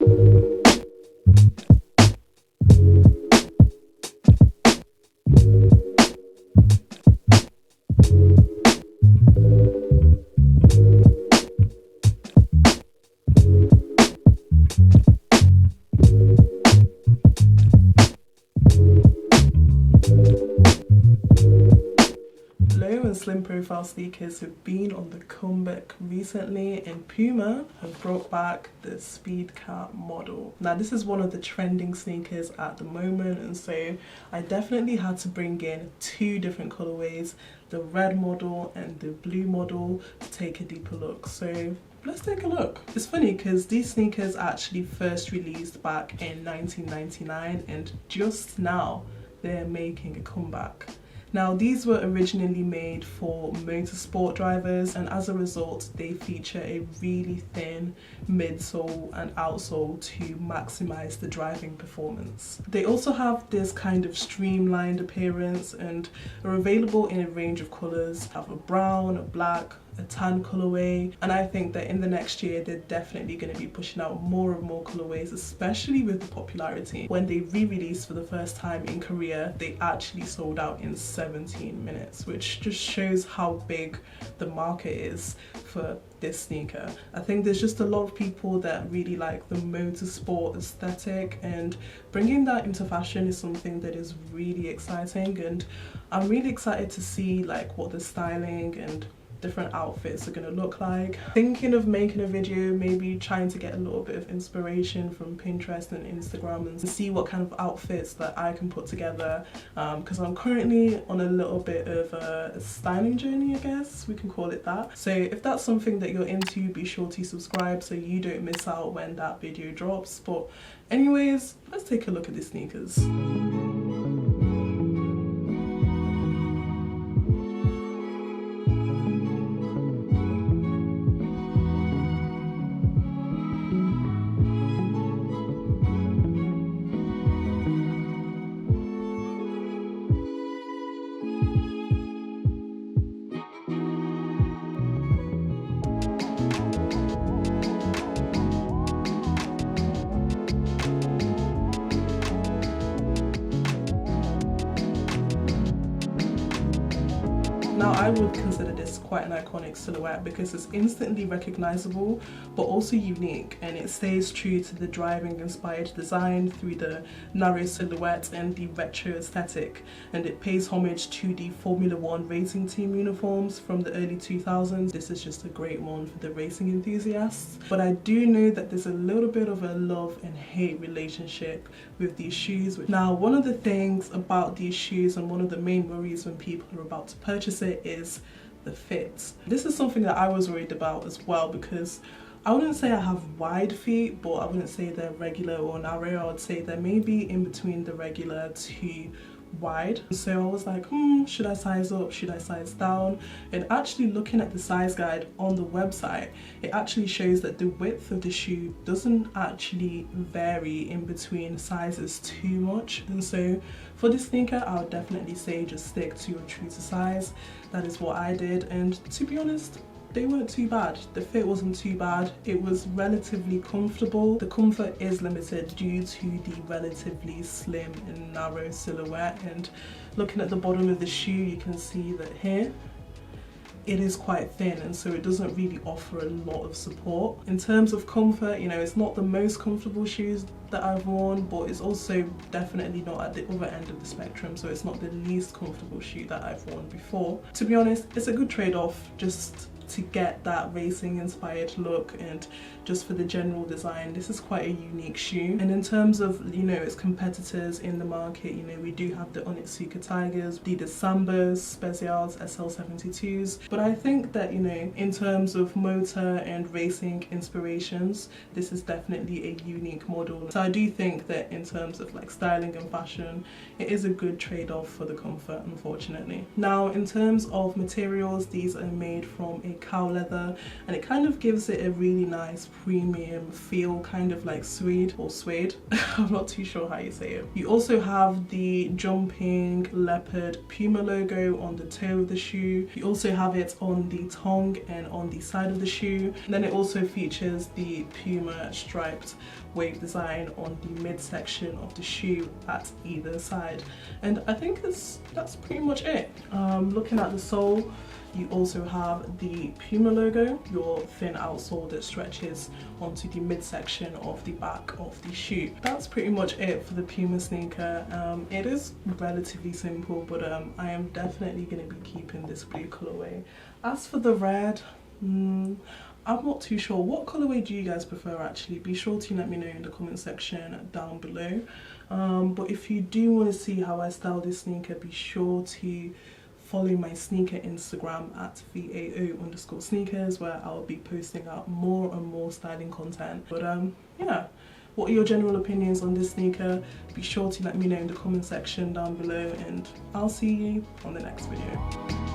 Low and slim profile sneakers have been on the comeback recently, and Puma have brought back the Speedcat model. Now this is one of the trending sneakers at the moment, and so I definitely had to bring in two different colorways, the red model and the blue model, to take a deeper look. So let's take a look. It's funny because these sneakers actually first released back in 1999, and just now they're making a comeback. Now these were originally made for motorsport drivers, and as a result they feature a really thin midsole and outsole to maximize the driving performance. They also have this kind of streamlined appearance and are available in a range of colours. Have a brown, a black, a tan colorway, and I think that in the next year they're definitely going to be pushing out more and more colorways, especially with the popularity. When they re-released for the first time in Korea, they actually sold out in 17 minutes, which just shows how big the market is for this sneaker. I think there's just a lot of people that really like the motorsport aesthetic, and bringing that into fashion is something that is really exciting, and I'm really excited to see like what the styling and different outfits are going to look like. Thinking of making a video, maybe trying to get a little bit of inspiration from Pinterest and Instagram and see what kind of outfits that I can put together, because I'm currently on a little bit of a styling journey, I guess we can call it that. So if that's something that you're into, be sure to subscribe so you don't miss out when that video drops. But anyways, let's take a look at the sneakers. Now I would consider this quite an iconic silhouette because it's instantly recognizable but also unique, and it stays true to the driving inspired design through the narrow silhouette and the retro aesthetic, and it pays homage to the Formula One racing team uniforms from the early 2000s. This is just a great one for the racing enthusiasts, but I do know that there's a little bit of a love and hate relationship with these shoes. Now one of the things about these shoes, and one of the main worries when people are about to purchase it, is the fit. This is something that I was worried about as well, because I wouldn't say I have wide feet, but I wouldn't say they're regular or narrow. I would say they're maybe in between the regular to wide. So I was like, should I size up, should I size down? And actually looking at the size guide on the website, it actually shows that the width of the shoe doesn't actually vary in between sizes too much. And so for this sneaker, I would definitely say just stick to your true to size. That is what I did, and to be honest, they weren't too bad. The fit wasn't too bad. It was relatively comfortable. The comfort is limited due to the relatively slim and narrow silhouette, and looking at the bottom of the shoe, you can see that here it is quite thin, and so it doesn't really offer a lot of support. In terms of comfort, you know, it's not the most comfortable shoes that I've worn, but it's also definitely not at the other end of the spectrum, so it's not the least comfortable shoe that I've worn before. To be honest, it's a good trade-off just to get that racing inspired look, and just for the general design, this is quite a unique shoe. And in terms of, you know, its competitors in the market, you know, we do have the Onitsuka Tigers, the Sambas, Specials, SL72s, but I think that, you know, in terms of motor and racing inspirations, this is definitely a unique model. So I do think that in terms of like styling and fashion, it is a good trade-off for the comfort, unfortunately. Now in terms of materials, these are made from a cow leather, and it kind of gives it a really nice premium feel, kind of like suede or suede. I'm not too sure how you say it. You also have the jumping leopard Puma logo on the toe of the shoe. You also have it on the tongue and on the side of the shoe. And then it also features the Puma striped wave design on the midsection of the shoe at either side. And I think that's pretty much it. Looking at the sole, you also have the Puma logo, your thin outsole that stretches onto the midsection of the back of the shoe. That's pretty much it for the Puma sneaker. It is relatively simple, but I am definitely going to be keeping this blue colorway. As for the red, I'm not too sure. What colorway do you guys prefer actually? Be sure to let me know in the comment section down below. But if you do want to see how I style this sneaker, be sure to follow my sneaker Instagram at VAO_sneakers, where I'll be posting out more and more styling content. But yeah, what are your general opinions on this sneaker? Be sure to let me know in the comment section down below, and I'll see you on the next video.